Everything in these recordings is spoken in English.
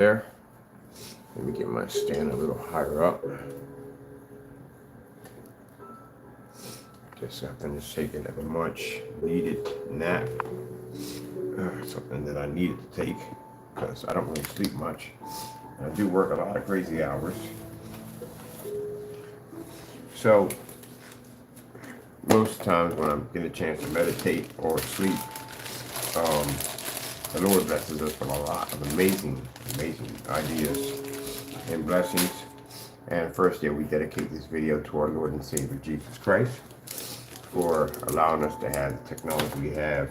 there. Let me get my stand a little higher up. Guess I finished taking a much needed nap. Something that I needed to take because I don't really sleep much. I do work a lot of crazy hours. So most times when I'm getting a chance to meditate or sleep, the Lord blesses us with a lot of amazing ideas and blessings. And first, we dedicate this video to our Lord and Savior Jesus Christ for allowing us to have the technology we have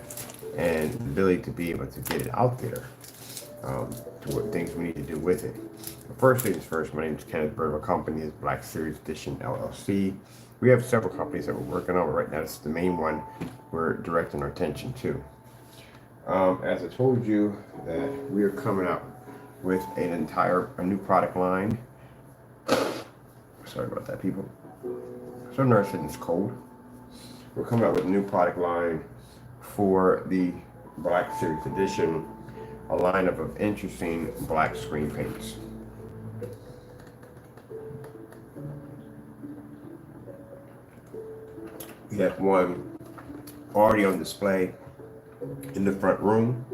and the ability to be able to get it out there, to what things we need to do with it. First things first, my name is Kenneth Bird. My company is Black Series Edition LLC. We have several companies that we're working on, but right now this is the main one we're directing our attention to. As I told you, that we are coming out with a new product line. Sorry about that, people. So nursing is cold. We're coming out with a new product line for the Black Series Edition, a lineup of interesting black screen paints. We have one already on display in the front room,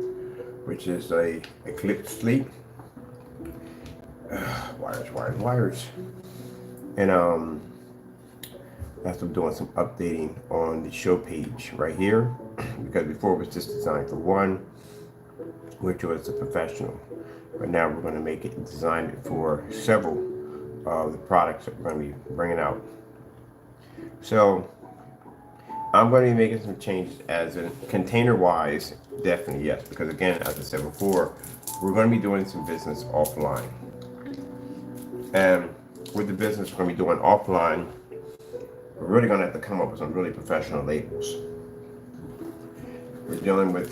which is a Eclipse Slate. Wires. And after doing some updating on the show page right here, because before it was just designed for one, which was a professional. But now we're going to make it designed for several of the products that we're going to be bringing out. So I'm going to be making some changes as in container-wise, definitely yes, because again, as I said before, we're going to be doing some business offline. And with the business we're going to be doing offline, we're really going to have to come up with some really professional labels. We're dealing with,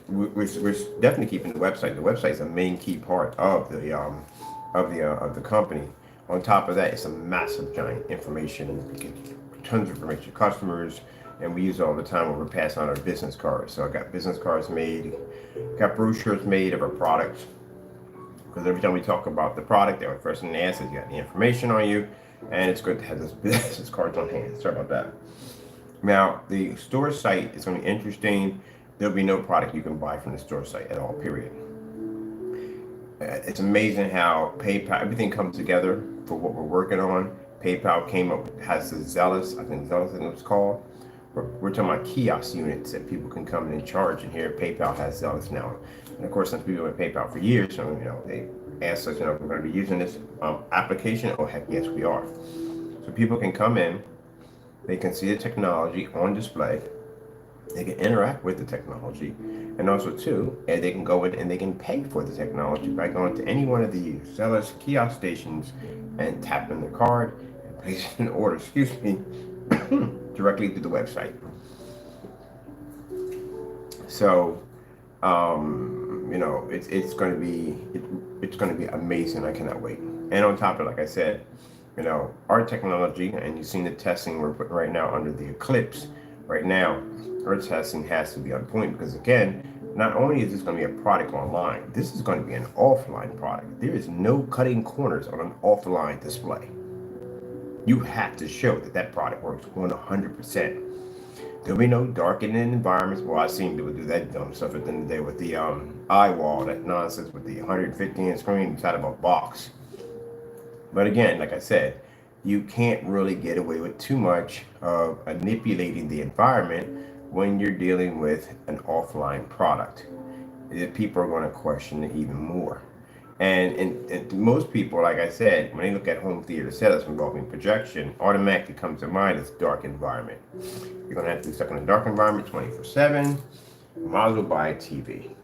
we're definitely keeping the website. The website is a main key part of the company. On top of that, it's a massive, giant information. We get tons of information to customers, and we use it all the time when we're passing on our business cards. So I got business cards made, got brochures made of our products. Because every time we talk about the product, the first thing they ask is, you got the information on you, and it's good to have those business cards on hand. Sorry about that. Now, the store site is going to be interesting. There'll be no product you can buy from the store site at all, period. It's amazing how PayPal, everything comes together for what we're working on. PayPal came up, has the Zealous, I think Zealous is what it's called. We're talking about kiosk units that people can come in and charge, and here PayPal has Zealous now. And of course, since we've been with PayPal for years, so they asked us, we're going to be using this application. Oh, heck yes, we are. So people can come in, they can see the technology on display, they can interact with the technology, and also too, and they can go in and they can pay for the technology by going to any one of the Zealous kiosk stations and tapping their card and placing an order, directly through the website. So, it's going to be amazing. I cannot wait. And on top of it, like I said, our technology, and you've seen the testing we're putting right now under the Eclipse. Right now, our testing has to be on point because again, not only is this going to be a product online, this is going to be an offline product. There is no cutting corners on an offline display. You have to show that product works 100%. There'll be no darkening environments. Well, I've seen people do that dumb stuff at the end of the day with the eye wall, that nonsense with the 150-inch screen inside of a box. But again, like I said, you can't really get away with too much of manipulating the environment when you're dealing with an offline product. People are going to question it even more. And most people, like I said, when they look at home theater setups involving projection, automatically comes to mind is dark environment. You're going to have to be stuck in a dark environment 24/7. You might as well buy a TV.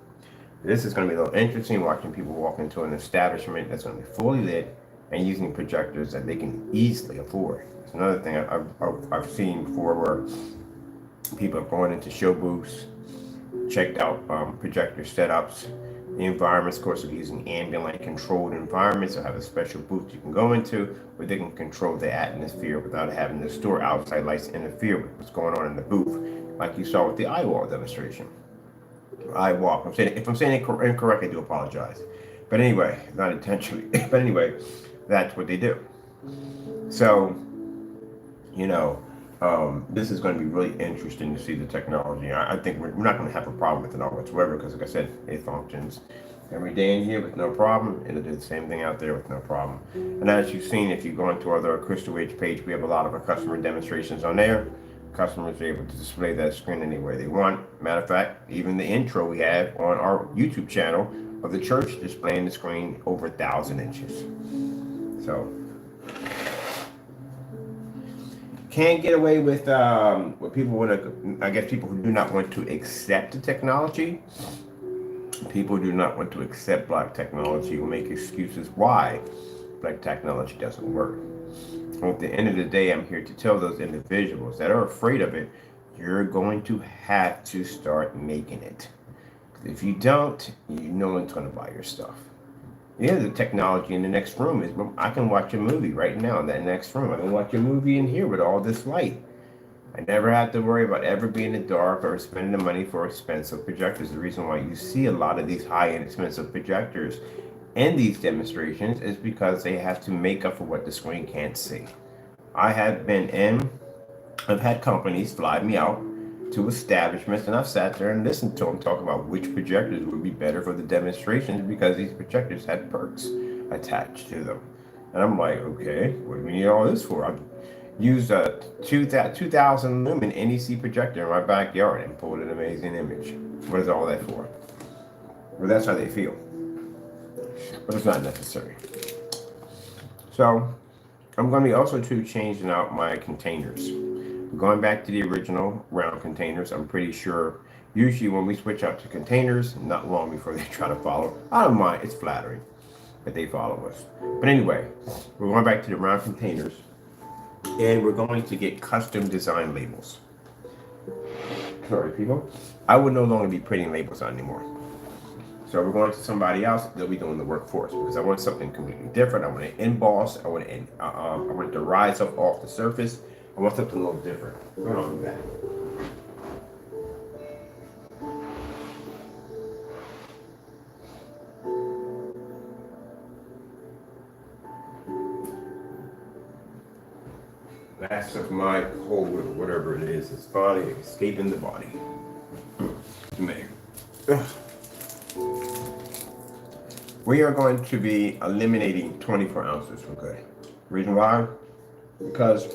This is going to be a little interesting watching people walk into an establishment that's going to be fully lit and using projectors that they can easily afford. It's another thing I've seen before where people have gone into show booths, checked out projector setups. The environments, of course, are using ambient controlled environments. They'll have a special booth you can go into where they can control the atmosphere without having the store outside lights interfere with what's going on in the booth, like you saw with the eye wall demonstration. Eye wall. If I'm saying it incorrect, I do apologize. But anyway, not intentionally. But anyway, that's what they do. So, you know, this is going to be really interesting to see the technology. I think we're not going to have a problem with it all whatsoever because, like I said, it functions every day in here with no problem. It'll do the same thing out there with no problem. And as you've seen, if you go into our Crystal Edge page, we have a lot of our customer demonstrations on there. Customers are able to display that screen anywhere they want. Matter of fact, even the intro we have on our YouTube channel of the church displaying the screen over 1,000 inches. So can't get away with what people want to, I guess people who do not want to accept the technology. People do not want to accept black technology will make excuses why black technology doesn't work. Well, at the end of the day, I'm here to tell those individuals that are afraid of it, you're going to have to start making it. If you don't, no one's going to buy your stuff. Yeah, the technology in the next room is, I can watch a movie right now in that next room. I can watch a movie in here with all this light. I never have to worry about ever being in the dark or spending the money for expensive projectors. The reason why you see a lot of these high-end expensive projectors in these demonstrations is because they have to make up for what the screen can't see. I've had companies fly me out to establishments, and I've sat there and listened to them talk about which projectors would be better for the demonstrations because these projectors had perks attached to them. And I'm like, okay, what do we need all this for? I've used a 2,000 lumen NEC projector in my backyard and pulled an amazing image. What is all that for? Well, that's how they feel. But it's not necessary. So I'm going to be also changing out my containers. Going back to the original round containers, I'm pretty sure usually when we switch out to containers, not long before they try to follow, I don't mind, it's flattering that they follow us. But anyway, we're going back to the round containers and we're going to get custom design labels. Sorry, people. I would no longer be printing labels on anymore. So we're going to somebody else, they'll be doing the work for us because I want something completely different. I want to emboss, I want it to rise up off the surface. I want something a little different. Go on with that. Last of my whole, whatever it is body, escaping the body. Man. We are going to be eliminating 24 ounces for good. Reason why? Because,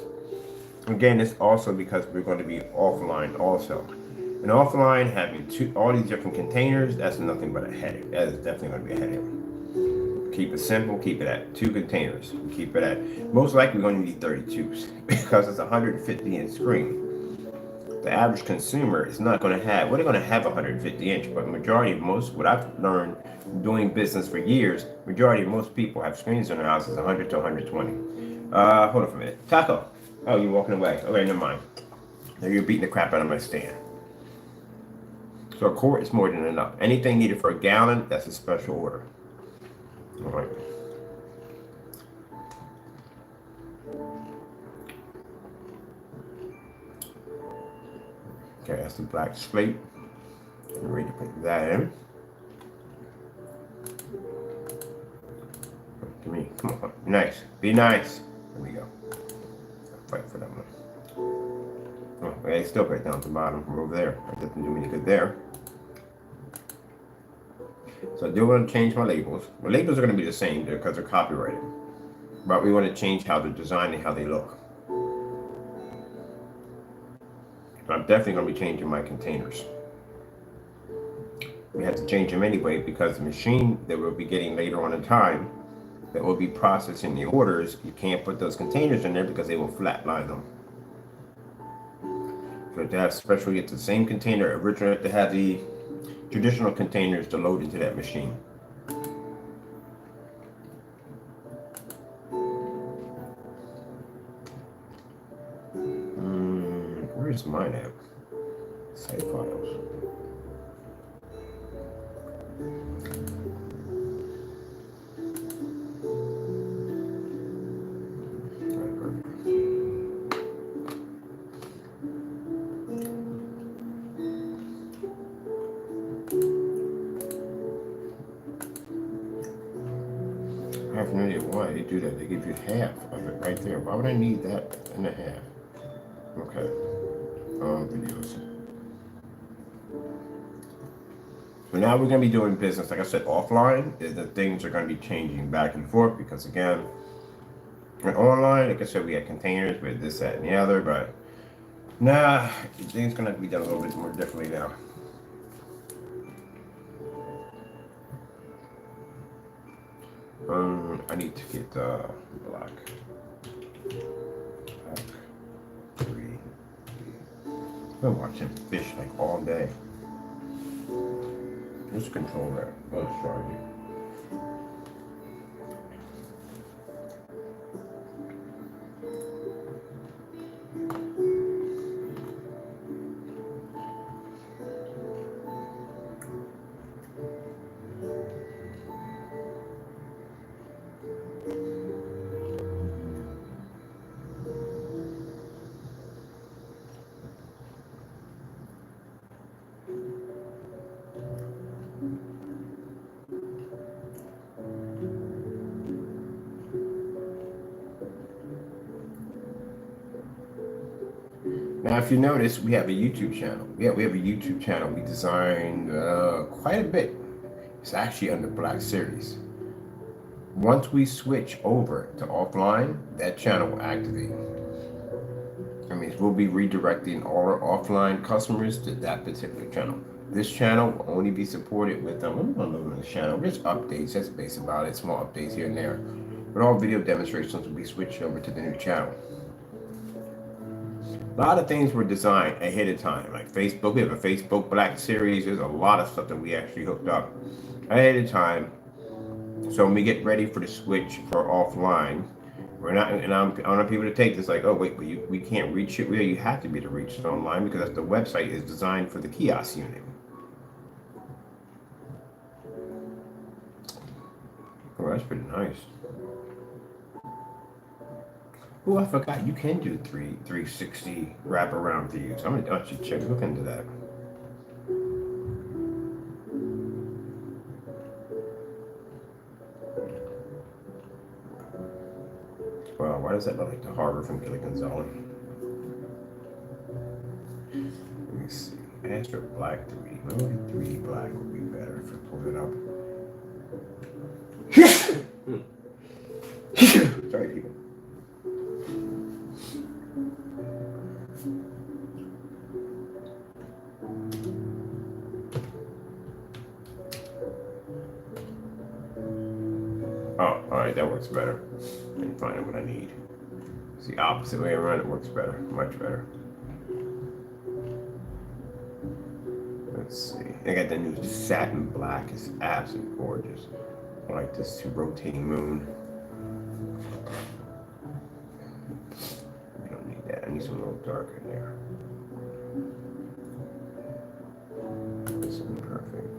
again, it's also because we're going to be offline also. And offline, having all these different containers, that's nothing but a headache. That is definitely going to be a headache. Keep it simple, keep it at 2 containers. Keep it at, most likely we're going to need 32s because it's a 150-inch screen. The average consumer is not going to have, well, they're going to have 150-inch, but majority of most, what I've learned doing business for years, majority of most people have screens in their houses 100 to 120. Hold on for a minute. Taco. Oh, you're walking away. Okay, never mind. Now you're beating the crap out of my stand. So a quart is more than enough. Anything needed for a gallon, that's a special order. All right. Okay, that's the black slate. I'm ready to put that in. To me, come on, be nice. Be nice. There we go. I'll fight for that one. Oh, okay, still right down to the bottom from over there. That doesn't do me any good there. So I do want to change my labels. My labels are going to be the same because they're copyrighted. But we want to change how they're designed and how they look. I'm definitely going to be changing my containers. We have to change them anyway because the machine that we'll be getting later on in time that will be processing the orders, you can't put those containers in there because they will flatline them. So to have special, get the same container originally to have the traditional containers to load into that machine. Where's mine at? Save files. I have no idea why they do that. They give you half of it right there. Why would I need that and a half? Okay. Videos. So now we're going to be doing business, like I said, offline. The things are going to be changing back and forth because, again, online, like I said, we had containers with this, that, and the other, but nah, things going to be done a little bit more differently now. I need to get black. Black 3. I've been watching fish like all day. Just control that. Oh, sorry. Now, if you notice, we have a YouTube channel. Yeah, we have a YouTube channel. We designed quite a bit. It's actually under Black Series. Once we switch over to offline, that channel will activate. That means we'll be redirecting all our offline customers to that particular channel. This channel will only be supported with what am I doing on this channel? Just updates. That's based about it. Small updates here and there. But all video demonstrations will be switched over to the new channel. A lot of things were designed ahead of time, like Facebook. We have a Facebook Black Series. There's a lot of stuff that we actually hooked up ahead of time. So when we get ready for the switch for offline, we're not, and I don't want people to take this like, oh wait, but we can't reach it. You have to be able to reach it online because the website is designed for the kiosk unit. Oh, that's pretty nice. Oh, I forgot you can do 360 wraparound views. I'm gonna actually look into that. Wow, why does that look like the harbor from Gilligan's Island? Let me see. Astro Black 3. Maybe 3 Black would be better if I pulled it up. Sorry, people. Oh, alright, that works better. I can find out what I need. It's the opposite way around, it works better, much better. Let's see. I got the new satin black, it's absolutely gorgeous. I like this rotating moon. I don't need that, I need some a little darker in there. This will be perfect.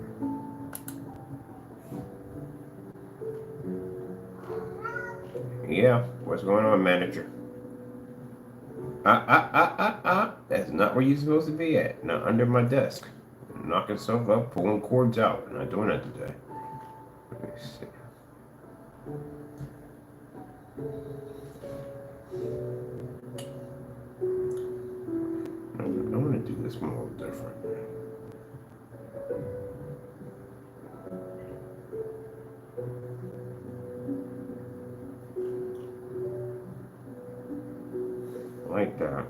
Yeah, what's going on, manager? That's not where you're supposed to be at. Not under my desk. Knocking stuff up, pulling cords out. I'm not doing that today. Let me see. I'm gonna do this more different. Like that.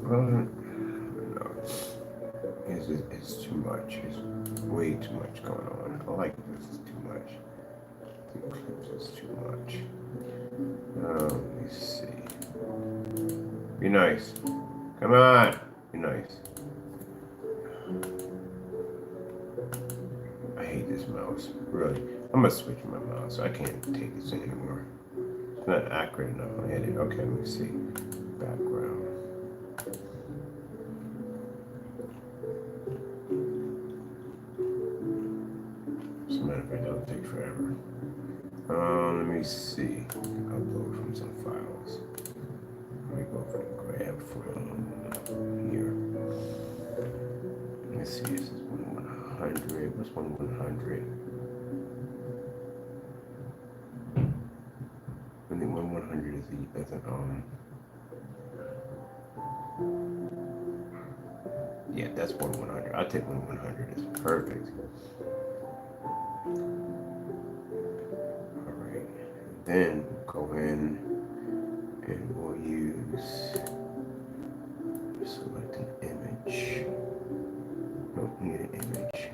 No, it's too much. It's way too much going on. I like this. It's too much. The Eclipse is too much. Let me see. Be nice. Come on. Be nice. I hate this mouse. Really. I'm gonna switch my mouse. I can't take this anymore. It's not accurate enough. I hit it. Okay, let me see. Background. As a matter of fact, that'll take forever. Let me see. Upload from some files. Let me go for the grab from here. Let me see. This is 100. What's 100? as an yeah, that's 1/100. I'll take 1/100. It's perfect. All right, then go in and we'll use select an image. Don't need an image.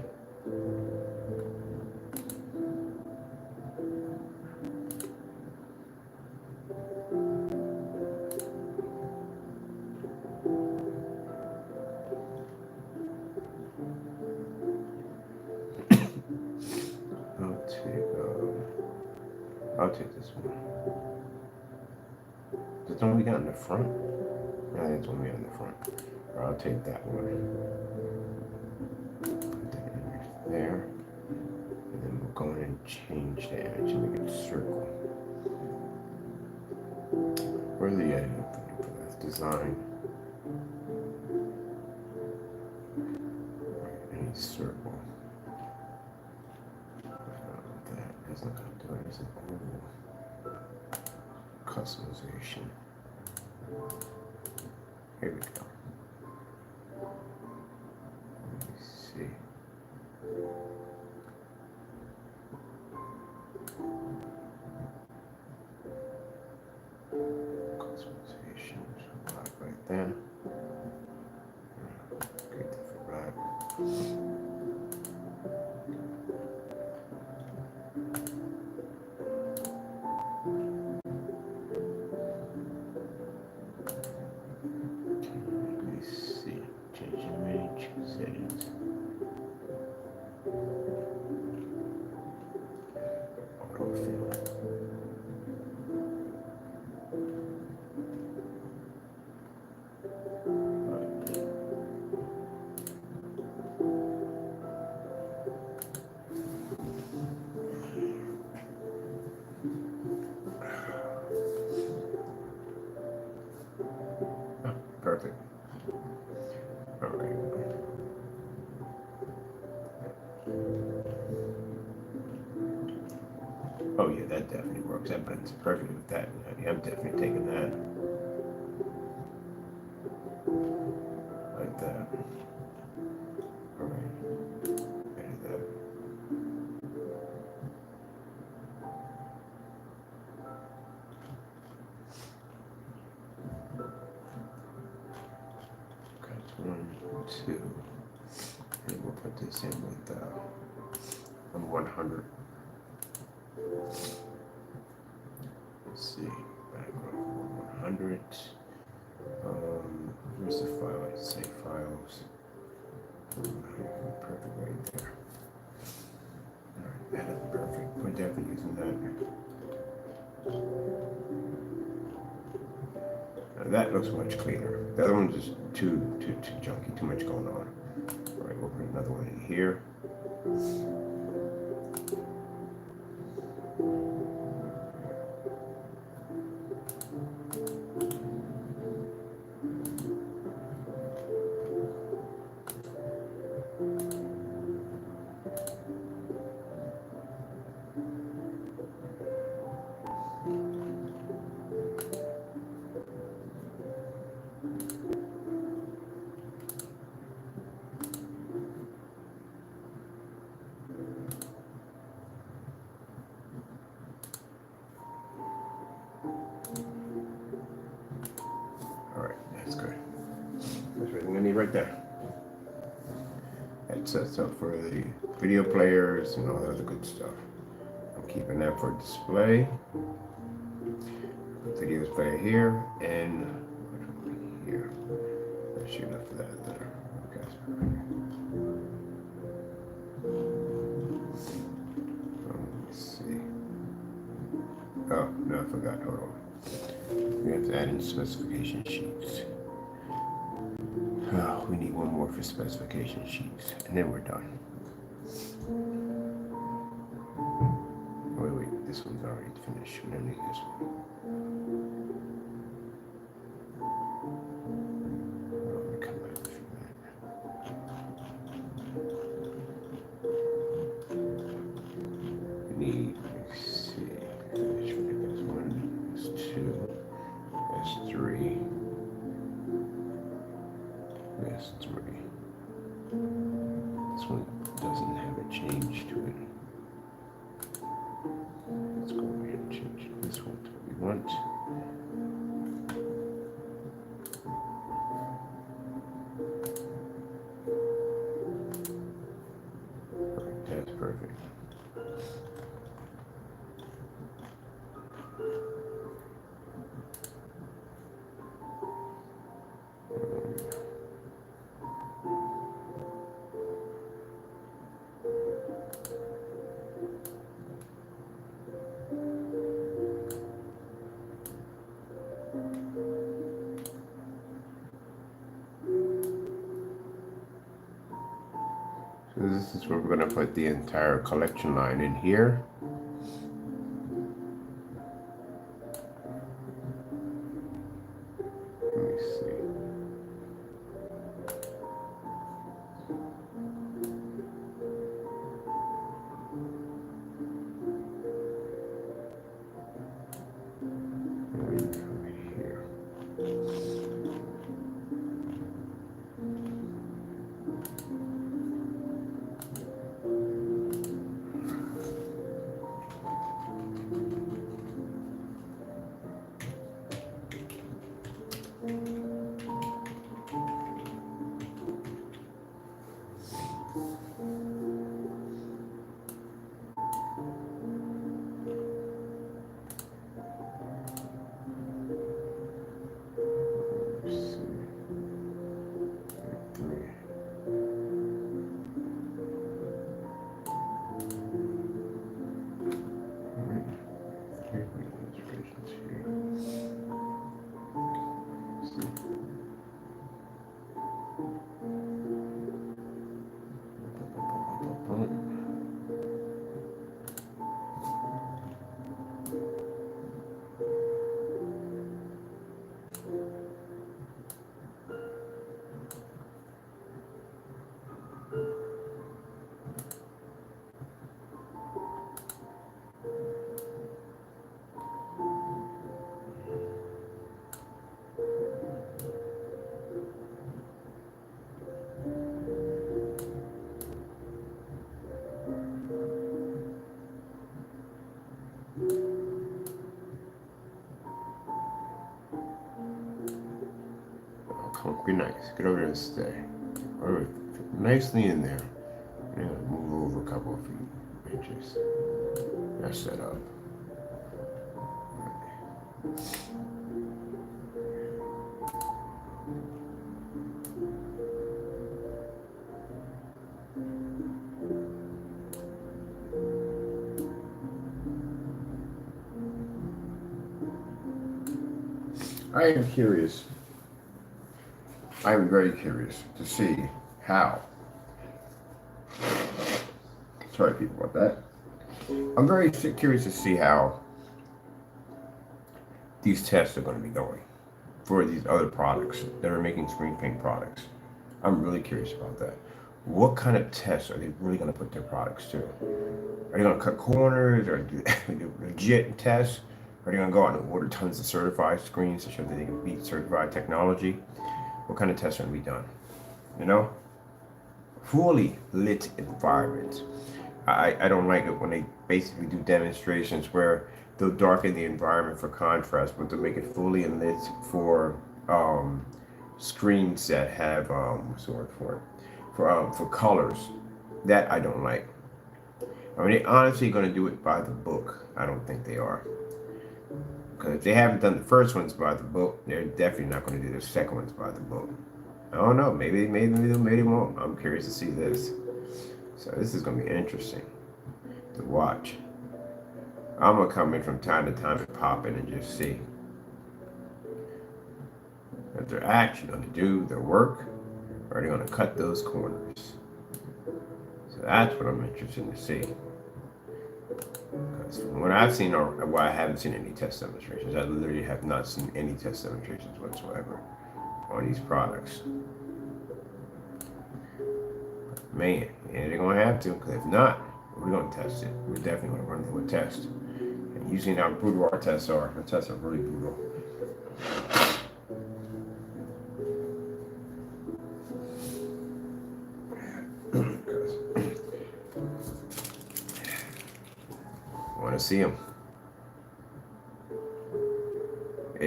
I'll take this one. Is the one we got in the front? Yeah, that's one we got in the front. Or I'll take that one. Put that image there. And then we'll go in and change the image and make it a circle. Where's the editing for that? Design. Any circle. That's not going to do it. It's an oval customization. Here we go. Let me see. Customization. Right there. Get that for right. Perfect. All right. Oh yeah, that definitely works. That blends perfectly with that. Yeah, I'm definitely taking that. Like that. All right. Edit that. Okay, 1, 2. And we'll put this in with 100. Let's see, background 100. Where's the file? I say files. Perfect right there. All right, that is perfect. We're definitely using that. Now that looks much cleaner. The other one's just too junky, too much going on. All right, we'll put another one in here. Right there. That sets up for the video players and all that other good stuff. I'm keeping that for display. Videos player here and here. That's shoot up for that there. Okay. Let me see. Oh, no, I forgot. Hold on. We have to add in specification sheets. Oh, we need one more for specification sheets, and then we're done. Wait, this one's already finished. We don't need this one. Let me come back from that. We need, let's see, there's one, there's 2. want. That's perfect. So this is where we're going to put the entire collection line in here. Let me see. Right here. Be nice. Get over there and stay. All right. Nicely in there. Yeah, move over a couple of inches. That's set up. I am curious. I am very curious to see how. Sorry, people, about that. I'm very curious to see how these tests are going to be going for these other products that are making screen paint products. I'm really curious about that. What kind of tests are they really going to put their products to? Are they going to cut corners or do legit tests? Are they going to go out and order tons of certified screens to show that they can beat certified technology? What kind of tests are going to be done? You know? Fully lit environments. I don't like it when they basically do demonstrations where they'll darken the environment for contrast, but they'll make it fully lit for screens that have what's the word for it? For colors. That I don't like. I mean, they're honestly going to do it by the book. I don't think they are. Because if they haven't done the first ones by the book, they're definitely not going to do the second ones by the book. I don't know. Maybe they won't. I'm curious to see this. So this is going to be interesting to watch. I'm going to come in from time to time and pop in and just see if they're actually going to do their work or are they going to cut those corners. So that's what I'm interested to see. Because from what I've seen, or well, I haven't seen any test demonstrations. I literally have not seen any test demonstrations whatsoever on these products. Man, yeah, they're going to have to, because if not, we're going to test it. We're definitely going to run through a test. And you've seen how brutal our tests are. Our tests are really brutal. I want to see them.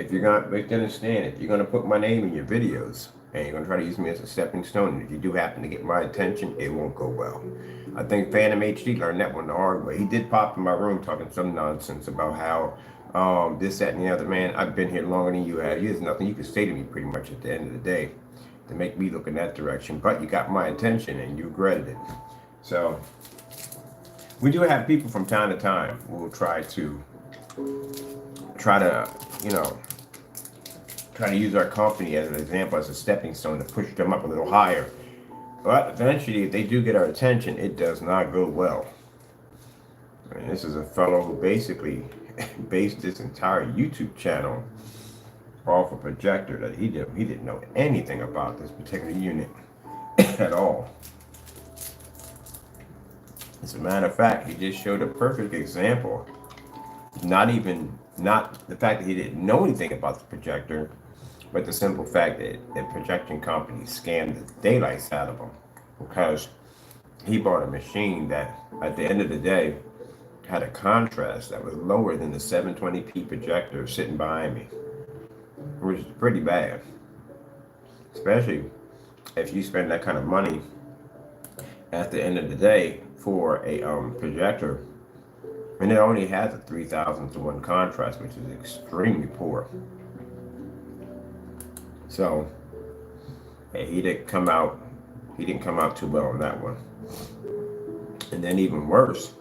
if you're gonna, but understand, if you're gonna put my name in your videos and you're gonna try to use me as a stepping stone, and if you do happen to get my attention, it won't go well. I think Phantom HD learned that one the hard way. He did pop in my room talking some nonsense about how this, that, and the other. Man, I've been here longer than you have. There's nothing you can say to me pretty much at the end of the day to make me look in that direction. But you got my attention and you regretted it. So we do have people from time to time who will try to, you know, try to use our company as an example, as a stepping stone to push them up a little higher. But eventually, if they do get our attention, it does not go well. And this is a fellow who basically based this entire YouTube channel off a projector that he didn't know anything about this particular unit at all. As a matter of fact, he just showed a perfect example. Not the fact that he didn't know anything about the projector, but the simple fact that the projection company scammed the daylights out of him, because he bought a machine that at the end of the day had a contrast that was lower than the 720p projector sitting behind me, which is pretty bad, especially if you spend that kind of money at the end of the day for a projector, and it only has a 3,000:1 contrast, which is extremely poor. So he didn't come out too well on that one. And then even worse,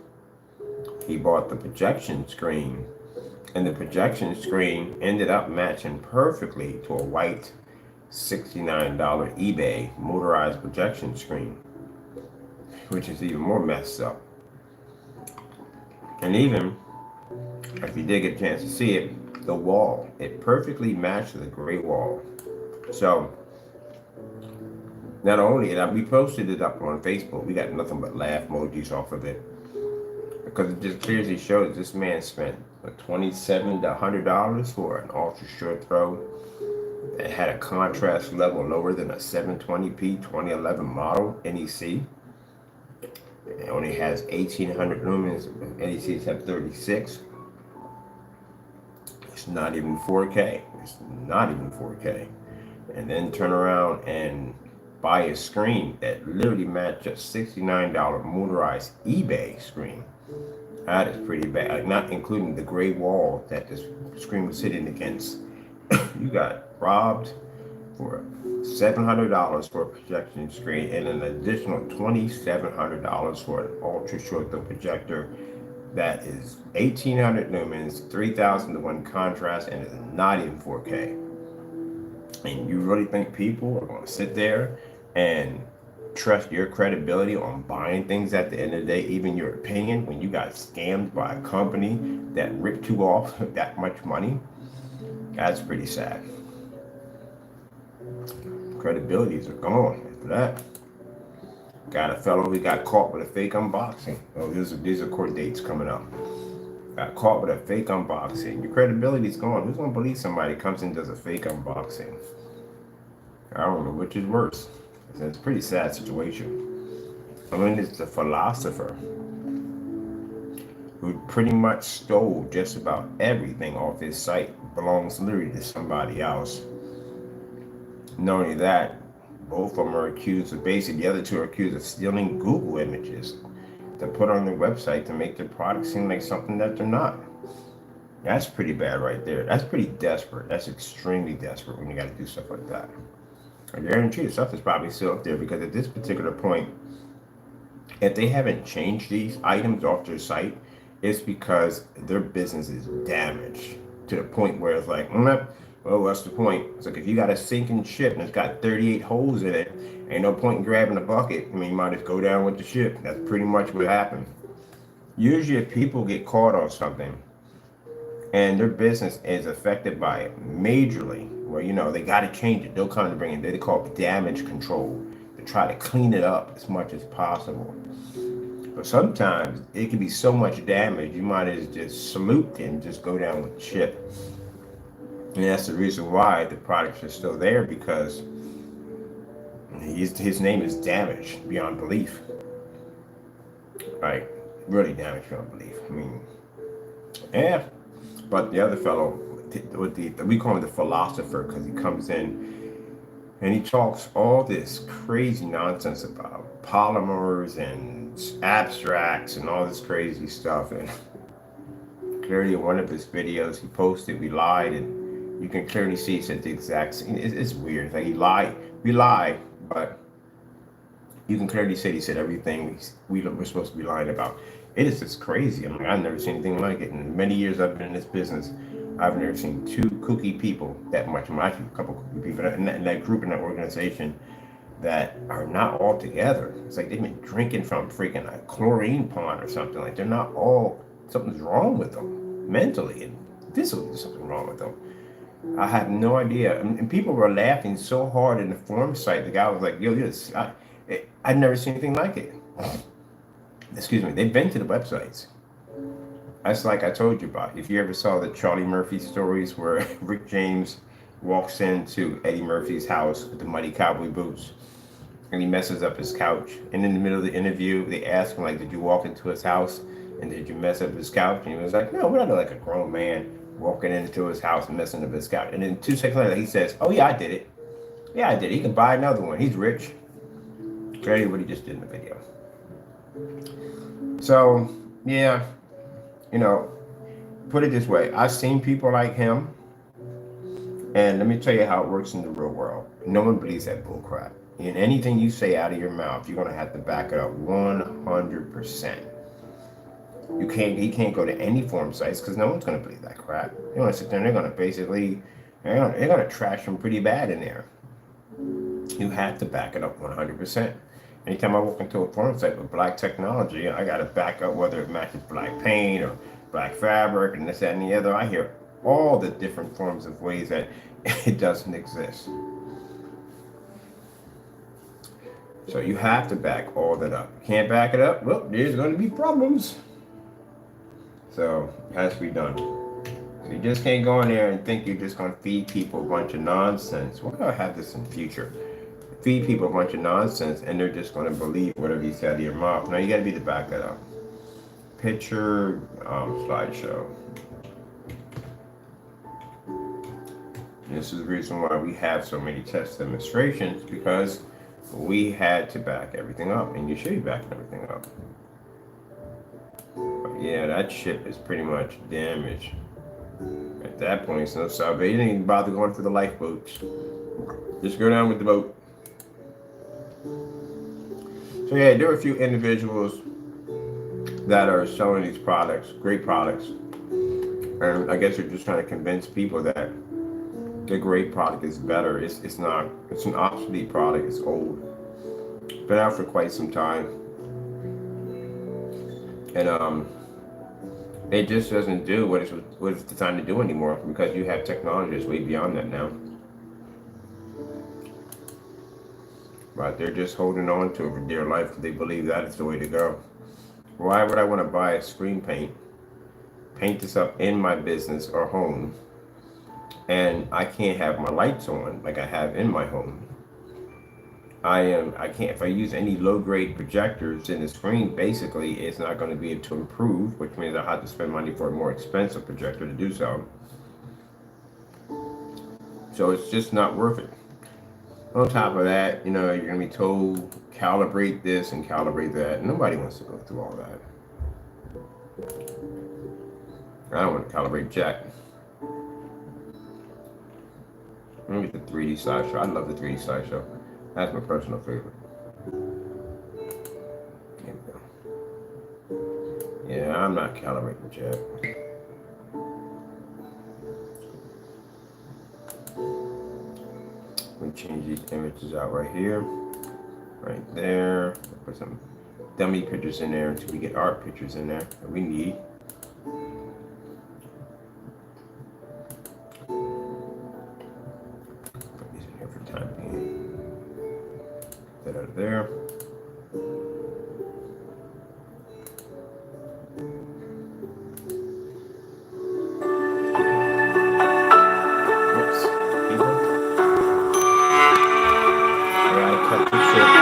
he bought the projection screen, and the projection screen ended up matching perfectly to a white $69 eBay motorized projection screen, which is even more messed up. And even if you did get a chance to see it, the wall, it perfectly matched the gray wall. So not only, and we posted it up on Facebook, we got nothing but laugh emojis off of it, because it just clearly shows this man spent $27 to $100 for an ultra short throw that had a contrast level lower than a 720p 2011 model NEC. It only has 1800 lumens. NECs have 36. It's not even 4K. It's not even 4K. And then turn around and buy a screen that literally matched a $69 motorized eBay screen. That is pretty bad. Like, not including the gray wall that this screen was sitting against. You got robbed for $700 for a projection screen and an additional $2,700 for an ultra short throw projector that is 1800 lumens, 3,000:1 contrast, and is not even 4K. And you really think people are going to sit there and trust your credibility on buying things at the end of the day, even your opinion, when you got scammed by a company that ripped you off that much money? That's pretty sad. Credibilities are gone after that. Got a fellow who got caught with a fake unboxing. Oh, these are court dates coming up. Got caught with a fake unboxing. Your credibility's gone. Who's gonna believe somebody comes in and does a fake unboxing? I don't know which is worse. It's a pretty sad situation. I mean, it's a philosopher who pretty much stole just about everything off his site. Belongs literally to somebody else. Not only that, both of them are accused of, basically the other two are accused of stealing Google images to put on their website to make their product seem like something that they're not. That's pretty bad right there. That's pretty desperate. That's extremely desperate when you got to do stuff like that. I guarantee the stuff is probably still up there, because at this particular point, if they haven't changed these items off their site, it's because their business is damaged to the point where it's like, well, what's the point? It's like, if you got a sinking ship and it's got 38 holes in it, ain't no point in grabbing a bucket. I mean, you might just go down with the ship. That's pretty much what happened. Usually if people get caught on something and their business is affected by it majorly, where, you know, they got to change it, they'll come to bring in, they call it damage control, to try to clean it up as much as possible. But sometimes it can be so much damage, you might as just salute and just go down with the ship. And that's the reason why the products are still there, because his name is damaged beyond belief. Right? Really damaged beyond belief. I mean, yeah. But the other fellow, we call him the philosopher, because he comes in and he talks all this crazy nonsense about polymers and abstracts and all this crazy stuff. And clearly in one of his videos he posted, we lied, and you can clearly see he said the exact same. It's weird. Like, he lied. We lied, but you can clearly see he said everything we're supposed to be lying about. It is just crazy. I'm like, I've never seen anything like it. In many years I've been in this business, I've never seen two kooky people that much. Well, actually, a couple kooky people in that group, in that organization, that are not all together. It's like they've been drinking from freaking a chlorine pond or something. Like, they're not all, something's wrong with them mentally, and physically there's something wrong with them. I have no idea. And people were laughing so hard in the forum site. The guy was like, yo, this, I've never seen anything like it. Excuse me, they've been to the websites. That's like I told you about. If you ever saw the Charlie Murphy stories where Rick James walks into Eddie Murphy's house with the muddy cowboy boots, and he messes up his couch. And in the middle of the interview, they ask him, like, did you walk into his house and did you mess up his couch? And he was like, no, we're not like a grown man walking into his house and messing up his couch. And then 2 seconds later, he says, oh yeah, I did it. Yeah, I did it. He can buy another one. He's rich. Clearly what he just did in the video. So, yeah, you know, put it this way. I've seen people like him, and let me tell you how it works in the real world. No one believes that bull crap. And anything you say out of your mouth, you're going to have to back it up 100%. He can't go to any forum sites, because no one's going to believe that crap. They're going to sit there and they're going to basically, they're going to trash him pretty bad in there. You have to back it up 100%. Anytime I walk into a forum site with black technology, I got to back up whether it matches black paint or black fabric and this, that, and the other. I hear all the different forms of ways that it doesn't exist. So you have to back all that up. You can't back it up, well, there's going to be problems. So it has to be done. So you just can't go in there and think you're just going to feed people a bunch of nonsense. Why do I have this in the future? Feed people a bunch of nonsense and they're just going to believe whatever you say out of your mouth. Now you got to be to back that up. Picture slideshow. This is the reason why we have so many test demonstrations, because we had to back everything up, and you should be backing everything up. But yeah, that ship is pretty much damaged. At that point, it's no salvation. You didn't even bother going for the lifeboats. Just go down with the boat. So yeah, there are a few individuals that are selling these products, great products, and I guess they're just trying to convince people that the great product is better. It's not. It's an obsolete product. It's old. Been out for quite some time, and it just doesn't do what it's designed to do anymore, because you have technology that's way beyond that now. But they're just holding on to it for dear life because they believe that is the way to go. Why would I want to buy a screen paint this up in my business or home, and I can't have my lights on like I have in my home? I can't, if I use any low-grade projectors in the screen, basically it's not going to be able to improve, which means I have to spend money for a more expensive projector to do so. So it's just not worth it. On top of that, you know, you're going to be told calibrate this and calibrate that. Nobody wants to go through all that. I don't want to calibrate jack. Let me get the 3D slideshow. I love the 3D slideshow. That's my personal favorite. There we go. Yeah, I'm not calibrating jack. Let me change these images out right here. Right there. Put some dummy pictures in there until we get art pictures in there that we need. Put these in here for time being. That out of there. Whoops. I gotta cut this short.